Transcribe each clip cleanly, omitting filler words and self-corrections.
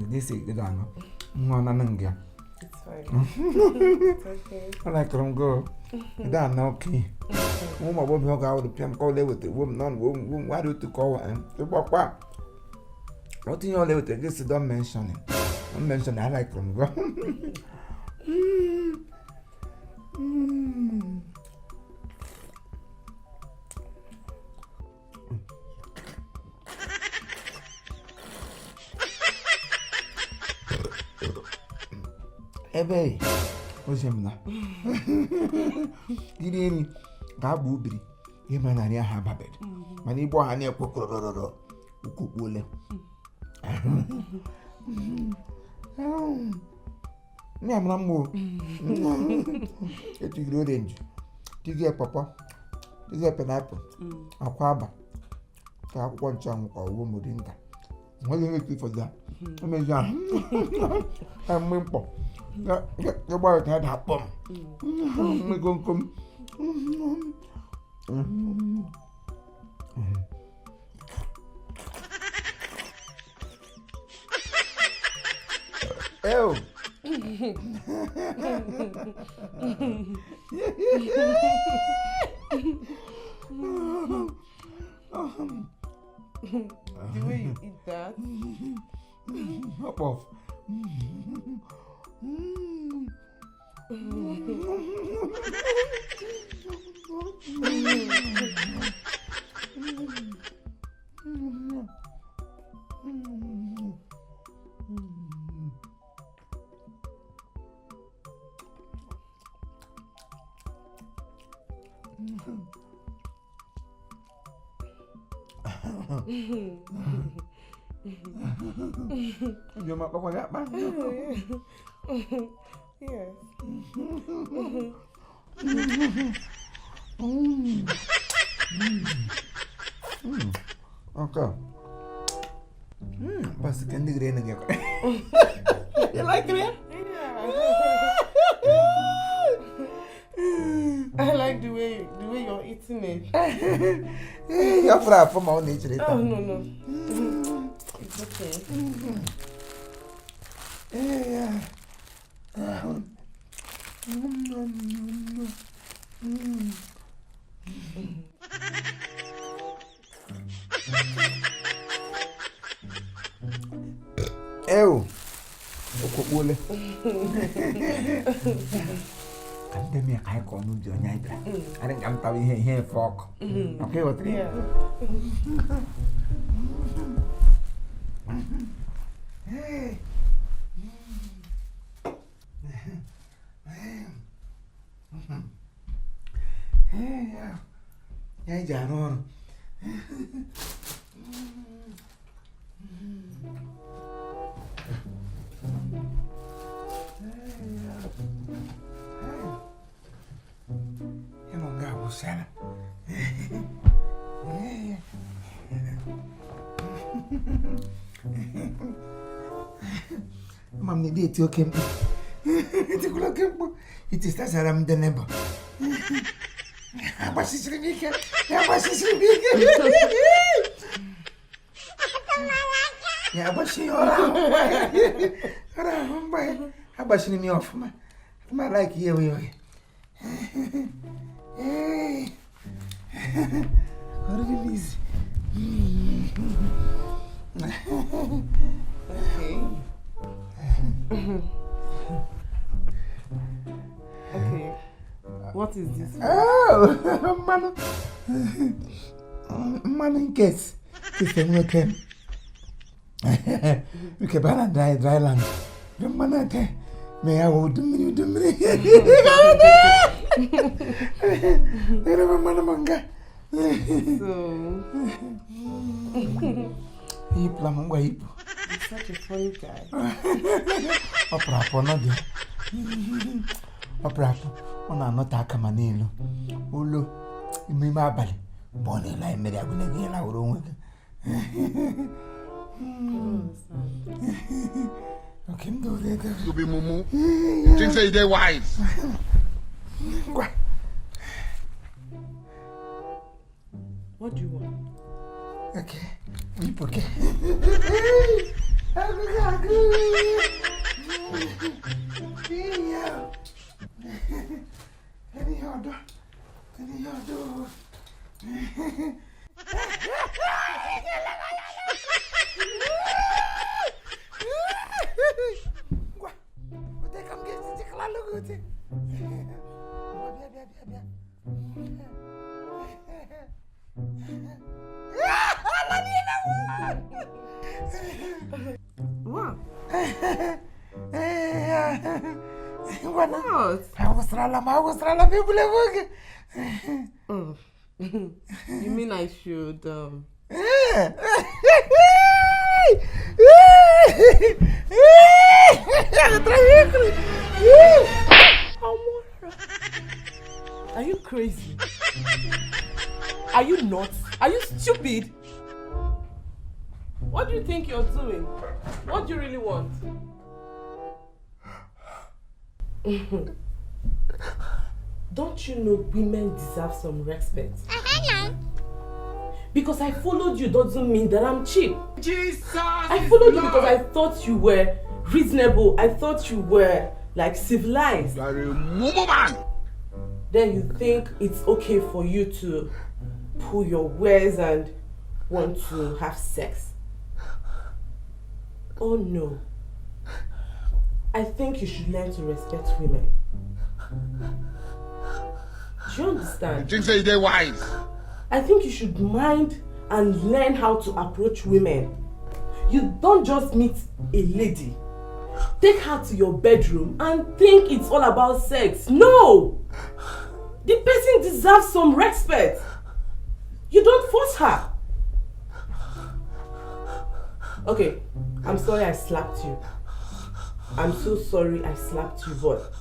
This is the dano. No, Nananga. It's fine. It's okay. I like them go. That's okay. Woman won't hug out the piano call with the woman, non woman. Why do you call and the walk back? What in your level? This don't mention it. Don't mention I like them go. Ebe, what's him now? Didn't Gabu be him and I have a bed. Many boy, I never cook wool. Nammo, it's a good range. Do you get papa? Do you get pineapple? A quabba. I have one chunk or woman. What do you make for that? I mean, I'm wimple. The boy had a bomb. We go come. Oh. The way you eat that. Hop off. You're not going that back. Yes. Okay. Basta candy green again. You like it? I like the way you're eating it. You're proud for my nature. Oh no. It's okay. Yeah. Eu. Okokole. Pandemia I call no jonya. I think I'm telling here fork. Okay, what? Yeah. Hey. Hey, Janon. Sana. Mam ni dia tio kempo. Itu kula kempo. Itu sta saram de nebo. Apa sih seribika? Apa sih seribika? Ya apa sih orang? Orang baik. Apa sih ni off ma? Ma like you. Hey, what did you see? Okay. Okay. What is this? Oh, man in case. This is okay. We can ban dry land. The man at may I would do me. Manga. So, Heap lam wipe. you're such a funny guy. Opera ponodi. Opera ona nota kamanelo. Ulo imima bali. Bone la emere agunege la oro. Okay, do that. You be mumu. You think say they wise? What do you want? Okay. Okay. What? What? Oh. You mean I should Are you crazy? Are you nuts? Are you stupid? What do you think you're doing? What do you really want? Don't you know women deserve some respect? Because I followed you doesn't mean that I'm cheap. Jesus! I followed you because I thought you were reasonable. I thought you were like civilized. You are a mumu man! Then you think it's okay for you to pull your wares and want to have sex. Oh no. I think you should learn to respect women. Do you understand? You think they're wise? I think you should mind and learn how to approach women. You don't just meet a lady, take her to your bedroom and think it's all about sex. No! The person deserves some respect. You don't force her. Okay, I'm sorry I slapped you. I'm so sorry I slapped you, but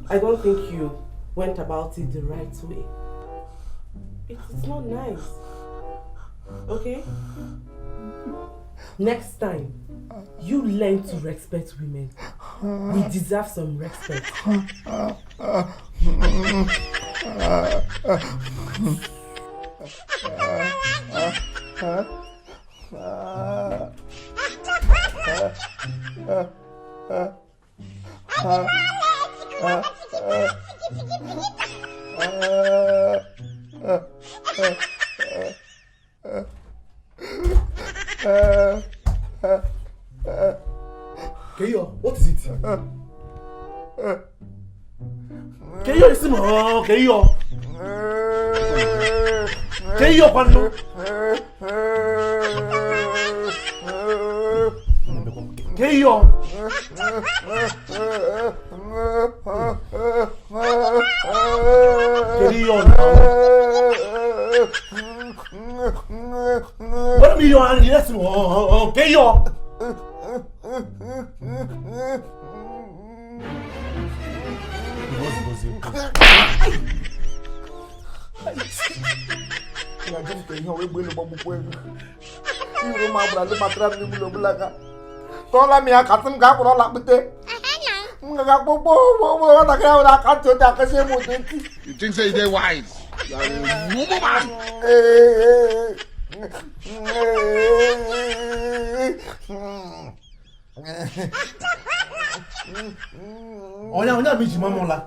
I don't think you went about it the right way. It's not nice. Okay? Next time, you learn to respect women. We deserve some respect. Keyo, what is it? Keyo, listen, Keyo. Keyo, Pando. Keyo. Keyo. What me you are listen, Keyo. Tola mi akatum ga kuro la bute. Nga bo na ga na ka to ta ka se mo de ti. You think they're wise? You are a mumu man! Onya mi ji mamo la.